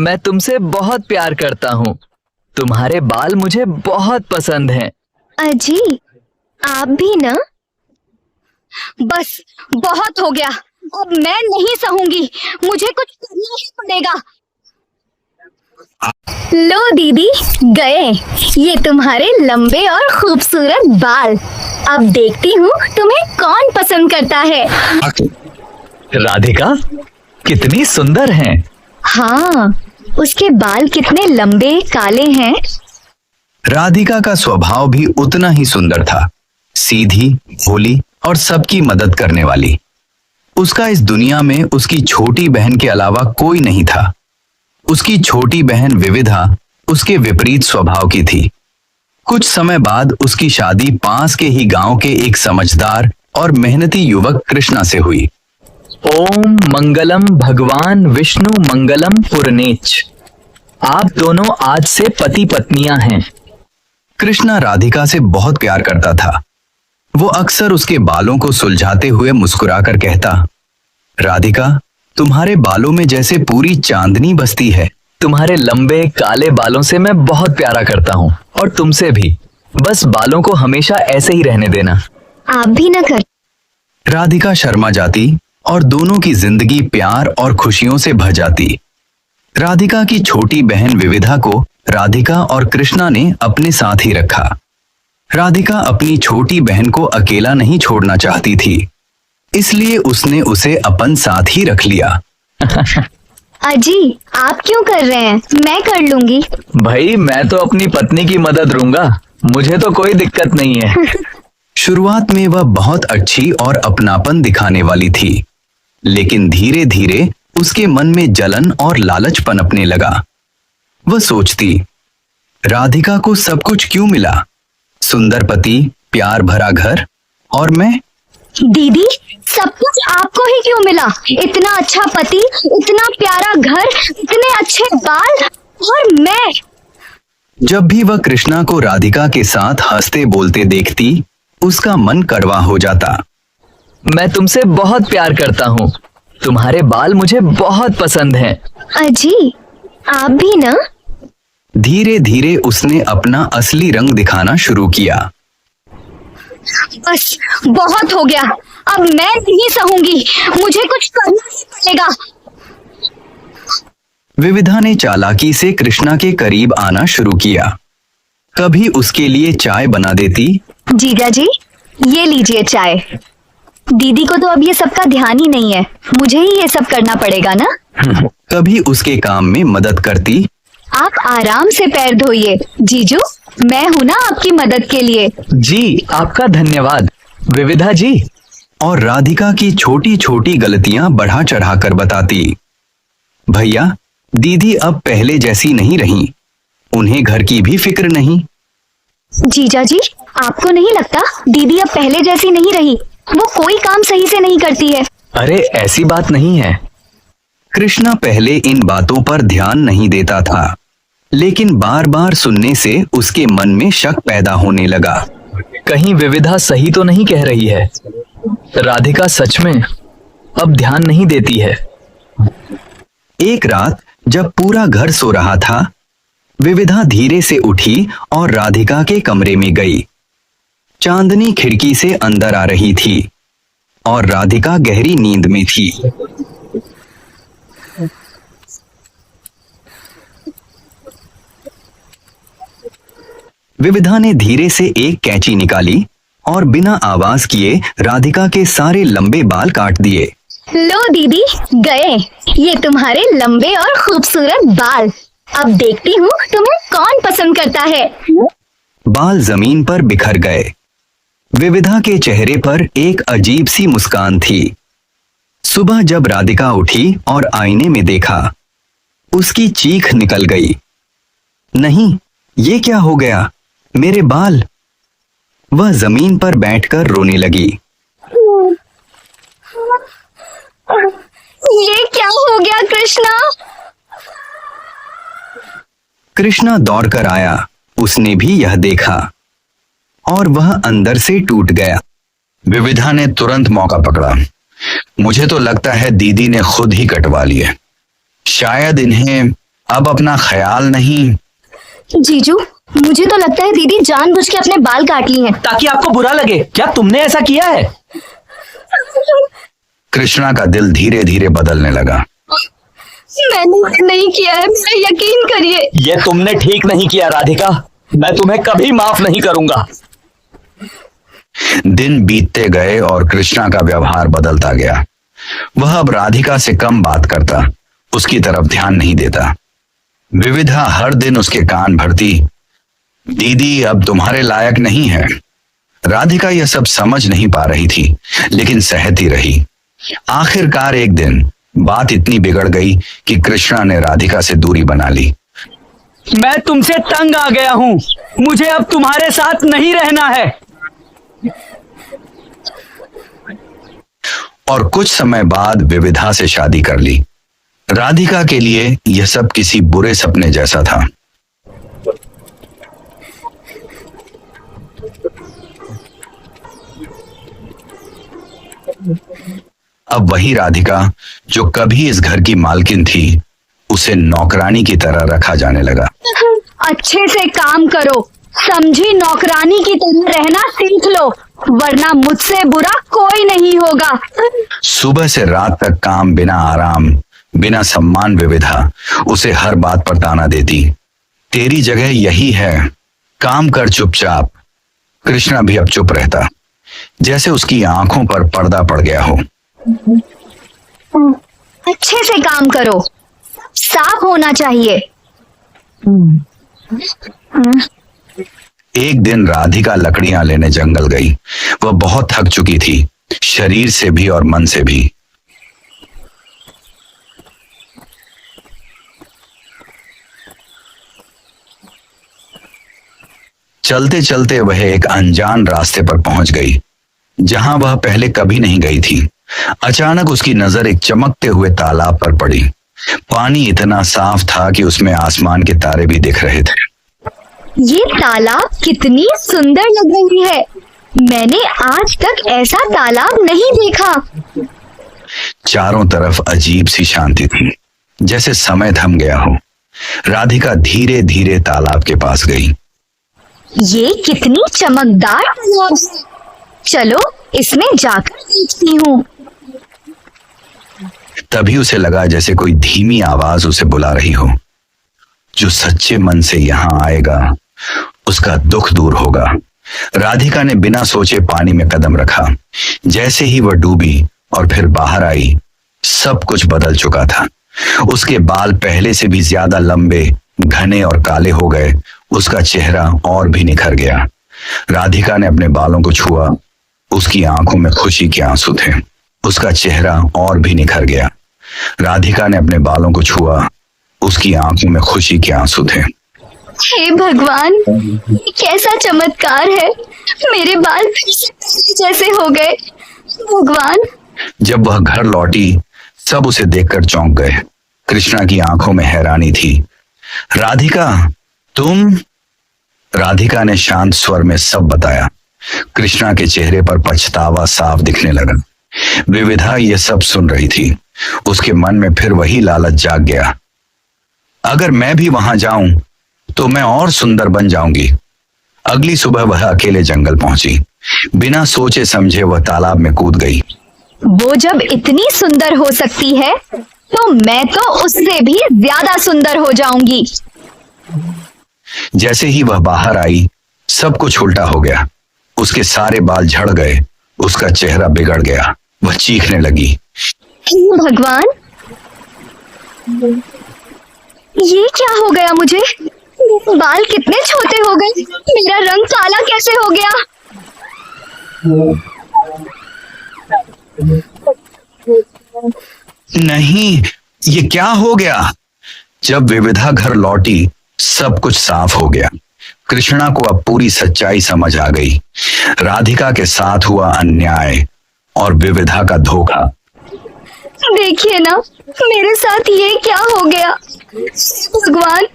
मैं तुमसे बहुत प्यार करता हूँ। तुम्हारे बाल मुझे बहुत पसंद हैं। अजी, आप भी ना? बस बहुत हो गया, अब मैं नहीं सहूंगी, मुझे कुछ करना ही पड़ेगा। लो दीदी, गए ये तुम्हारे लंबे और खूबसूरत बाल। अब देखती हूँ तुम्हें कौन पसंद करता है। राधिका कितनी सुंदर हैं। हाँ, उसके बाल कितने लंबे काले हैं। राधिका का स्वभाव भी उतना ही सुंदर था, सीधी, भोली और सबकी मदद करने वाली। उसका इस दुनिया में उसकी छोटी बहन के अलावा कोई नहीं था। उसकी छोटी बहन विविधा उसके विपरीत स्वभाव की थी। कुछ समय बाद उसकी शादी पास के ही गांव के एक समझदार और मेहनती युवक कृष्णा से हुई। ओम मंगलम भगवान विष्णु मंगलम पुरनेच। आप दोनों आज से पति पत्नियां हैं। कृष्णा राधिका से बहुत प्यार करता था। वो अक्सर उसके बालों को सुलझाते हुए मुस्कुराकर कहता, राधिका, तुम्हारे बालों में जैसे पूरी चांदनी बसती है। तुम्हारे लंबे काले बालों से मैं बहुत प्यारा करता हूँ, और तुमसे भी। बस बालों को हमेशा ऐसे ही रहने देना। आप भी ना कर। राधिका शर्मा जाती और दोनों की जिंदगी प्यार और खुशियों से भर जाती। राधिका की छोटी बहन विविधा को राधिका और कृष्णा ने अपने साथ ही रखा। राधिका अपनी छोटी बहन को अकेला नहीं छोड़ना चाहती थी, इसलिए उसने उसे अपन साथ ही रख लिया। अजी, आप क्यों कर रहे हैं? मैं कर लूंगी। भाई, मैं तो अपनी पत्नी की मदद लूंगा, मुझे तो कोई दिक्कत नहीं है। शुरुआत में वह बहुत अच्छी और अपनापन दिखाने वाली थी, लेकिन धीरे धीरे उसके मन में जलन और लालच पनपने लगा। वह सोचती, राधिका को सब कुछ क्यों मिला? सुंदर पति, प्यार भरा घर, और मैं? दीदी, सब कुछ आपको ही क्यों मिला? इतना अच्छा पति, इतना प्यारा घर, इतने अच्छे बाल, और मैं? जब भी वह कृष्णा को राधिका के साथ हंसते बोलते देखती, उसका मन कड़वा हो जाता। मैं तुमसे बहुत प्यार करता हूँ। तुम्हारे बाल मुझे बहुत पसंद हैं। अजी, आप भी ना? धीरे धीरे उसने अपना असली रंग दिखाना शुरू किया। बस बहुत हो गया, अब मैं नहीं सहूंगी, मुझे कुछ करना ही पड़ेगा। विविधा ने चालाकी से कृष्णा के करीब आना शुरू किया। कभी उसके लिए चाय बना देती। जीजा जी, ये लीजिए चाय। दीदी को तो अब ये सब का ध्यान ही नहीं है, मुझे ही ये सब करना पड़ेगा ना। कभी उसके काम में मदद करती। आप आराम से पैर धोइए जीजू, मैं हूं ना आपकी मदद के लिए। जी, आपका धन्यवाद विविधा जी। और राधिका की छोटी छोटी गलतियां बढ़ा चढ़ा कर बताती। भैया, दीदी अब पहले जैसी नहीं रही, उन्हें घर की भी फिक्र नहीं। जीजा जी, आपको नहीं लगता दीदी अब पहले जैसी नहीं रही? वो कोई काम सही से नहीं करती है। अरे ऐसी बात नहीं है। कृष्णा पहले इन बातों पर ध्यान नहीं देता था, लेकिन बार बार सुनने से उसके मन में शक पैदा होने लगा। कहीं विविधा सही तो नहीं कह रही है। राधिका सच में अब ध्यान नहीं देती है। एक रात जब पूरा घर सो रहा था, विविधा धीरे से उठी और राधिका के कमरे में गई। चांदनी खिड़की से अंदर आ रही थी और राधिका गहरी नींद में थी। विविधा ने धीरे से एक कैंची निकाली और बिना आवाज किए राधिका के सारे लंबे बाल काट दिए। लो दीदी, गए ये तुम्हारे लंबे और खूबसूरत बाल। अब देखती हूँ तुम्हें कौन पसंद करता है। बाल जमीन पर बिखर गए। विविधा के चेहरे पर एक अजीब सी मुस्कान थी। सुबह जब राधिका उठी और आईने में देखा, उसकी चीख निकल गई। नहीं, ये क्या हो गया? मेरे बाल! वह जमीन पर बैठकर रोने लगी। ये क्या हो गया कृष्णा? कृष्णा दौड़कर आया। उसने भी यह देखा और वह अंदर से टूट गया। विविधा ने तुरंत मौका पकड़ा। मुझे तो लगता है दीदी ने खुद ही कटवा लिए। शायद इन्हें अब अपना ख्याल नहीं। जीजू, मुझे तो लगता है दीदी जानबूझ के अपने बाल काट ली हैं। ताकि आपको बुरा लगे। क्या तुमने ऐसा किया है? कृष्णा का दिल धीरे धीरे बदलने लगा। मैंने नहीं किया है, मेरा यकीन करिए। ये तुमने ठीक नहीं किया राधिका। मैं तुम्हें कभी माफ नहीं करूंगा। दिन बीतते गए और कृष्णा का व्यवहार बदलता गया। वह अब राधिका से कम बात करता, उसकी तरफ ध्यान नहीं देता। विविधा हर दिन उसके कान भरती, दीदी अब तुम्हारे लायक नहीं है। राधिका यह सब समझ नहीं पा रही थी, लेकिन सहती रही। आखिरकार एक दिन बात इतनी बिगड़ गई कि कृष्णा ने राधिका से दूरी बना ली। मैं तुमसे तंग आ गया हूं। मुझे अब तुम्हारे साथ नहीं रहना है। और कुछ समय बाद विविधा से शादी कर ली। राधिका के लिए यह सब किसी बुरे सपने जैसा था। अब वही राधिका जो कभी इस घर की मालकिन थी, उसे नौकरानी की तरह रखा जाने लगा। अच्छे से काम करो, समझी? नौकरानी की तरह रहना सीख लो, वरना मुझसे बुरा कोई नहीं होगा। सुबह से रात तक काम, बिना आराम, बिना सम्मान। विविधा उसे हर बात पर ताना देती, तेरी जगह यही है, काम कर चुपचाप। कृष्णा भी अब चुप रहता, जैसे उसकी आंखों पर पर्दा पड़ गया हो। अच्छे से काम करो, साफ होना चाहिए। एक दिन राधिका लकड़ियां लेने जंगल गई। वह बहुत थक चुकी थी, शरीर से भी और मन से भी। चलते चलते वह एक अनजान रास्ते पर पहुंच गई, जहां वह पहले कभी नहीं गई थी। अचानक उसकी नजर एक चमकते हुए तालाब पर पड़ी। पानी इतना साफ था कि उसमें आसमान के तारे भी दिख रहे थे। ये तालाब कितनी सुंदर लग रही है। मैंने आज तक ऐसा तालाब नहीं देखा। चारों तरफ अजीब सी शांति थी, जैसे समय थम गया हो। राधिका धीरे धीरे तालाब के पास गई। ये कितनी चमकदार तालाब है। चलो इसमें जाकर देखती हूँ। तभी उसे लगा जैसे कोई धीमी आवाज उसे बुला रही हो। जो सच्चे मन से यहाँ आएगा, उसका दुख दूर होगा। राधिका ने बिना सोचे पानी में कदम रखा। जैसे ही वह डूबी और फिर बाहर आई, सब कुछ बदल चुका था। उसके बाल पहले से भी ज्यादा लंबे, घने और काले हो गए। उसका चेहरा और भी निखर गया। राधिका ने अपने बालों को छुआ। उसकी आंखों में खुशी के आंसू थे। उसका चेहरा और भी निखर गया। राधिका ने अपने बालों को छुआ। उसकी आंखों में खुशी के आंसू थे। हे भगवान, ये कैसा चमत्कार है। मेरे बाल फिर से पहले जैसे हो गए। भगवान। जब वह घर लौटी, सब उसे देखकर चौंक गए। कृष्णा की आंखों में हैरानी थी। राधिका, तुम? राधिका ने शांत स्वर में सब बताया। कृष्णा के चेहरे पर पछतावा साफ दिखने लगा। विविधा ये सब सुन रही थी। उसके मन में फिर वही लालच जाग गया। अगर मैं भी वहां जाऊं तो मैं और सुंदर बन जाऊंगी। अगली सुबह वह अकेले जंगल पहुंची। बिना सोचे समझे वह तालाब में कूद गई। वो जब इतनी सुंदर हो सकती है, तो मैं तो उससे भी ज्यादा सुंदर हो जाऊंगी। जैसे ही वह बाहर आई, सब कुछ उल्टा हो गया। उसके सारे बाल झड़ गए। उसका चेहरा बिगड़ गया। वह चीखने लगी, हे भगवान, ये क्या हो गया मुझे? मेरे बाल कितने छोटे हो गए। मेरा रंग काला कैसे हो गया? नहीं, ये क्या हो गया? जब विविधा घर लौटी, सब कुछ साफ हो गया। कृष्णा को अब पूरी सच्चाई समझ आ गई। राधिका के साथ हुआ अन्याय और विविधा का धोखा। देखिए ना, मेरे साथ ये क्या हो गया। भगवान,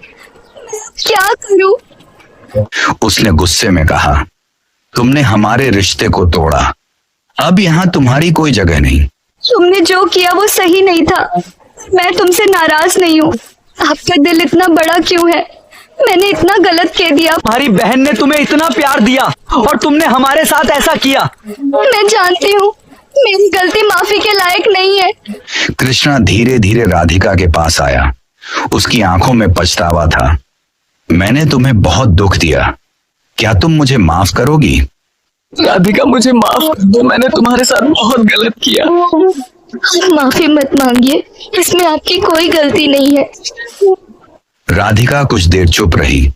क्या करूं? उसने गुस्से में कहा, तुमने हमारे रिश्ते को तोड़ा। अब यहाँ तुम्हारी कोई जगह नहीं। तुमने जो किया वो सही नहीं था। मैं तुमसे नाराज नहीं हूँ। आपका दिल इतना बड़ा क्यों है? मैंने इतना गलत कह दिया। हमारी बहन ने तुम्हें इतना प्यार दिया और तुमने हमारे साथ ऐसा किया। मैं जानती हूँ मेरी गलती माफी के लायक नहीं है। कृष्णा धीरे धीरे राधिका के पास आया। उसकी आंखों में पछतावा था। मैंने तुम्हें बहुत दुख दिया, क्या तुम मुझे माफ करोगी? राधिका, मुझे माफ कर दो, मैंने तुम्हारे साथ बहुत गलत किया। आप माफी मत मांगिए, इसमें आपकी कोई गलती नहीं है। राधिका कुछ देर चुप रही,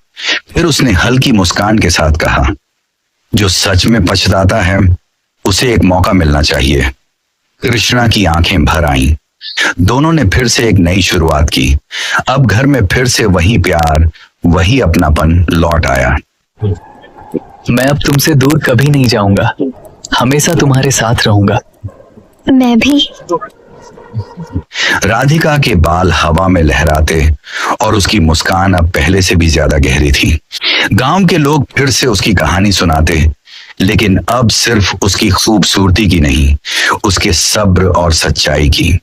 फिर उसने हल्की मुस्कान के साथ कहा, जो सच में पछताता है उसे एक मौका मिलना चाहिए। कृष्णा की आंखें भर आईं। दोनों ने फिर से एक नई शुरुआत की। अब घर में फिर से वही प्यार, वही अपनापन लौट आया। मैं अब तुमसे दूर कभी नहीं जाऊंगा, हमेशा तुम्हारे साथ रहूंगा। मैं भी। राधिका के बाल हवा में लहराते और उसकी मुस्कान अब पहले से भी ज्यादा गहरी थी। गांव के लोग फिर से उसकी कहानी सुनाते, लेकिन अब सिर्फ उसकी खूबसूरती की नहीं, उसके सब्र और सच्चाई की।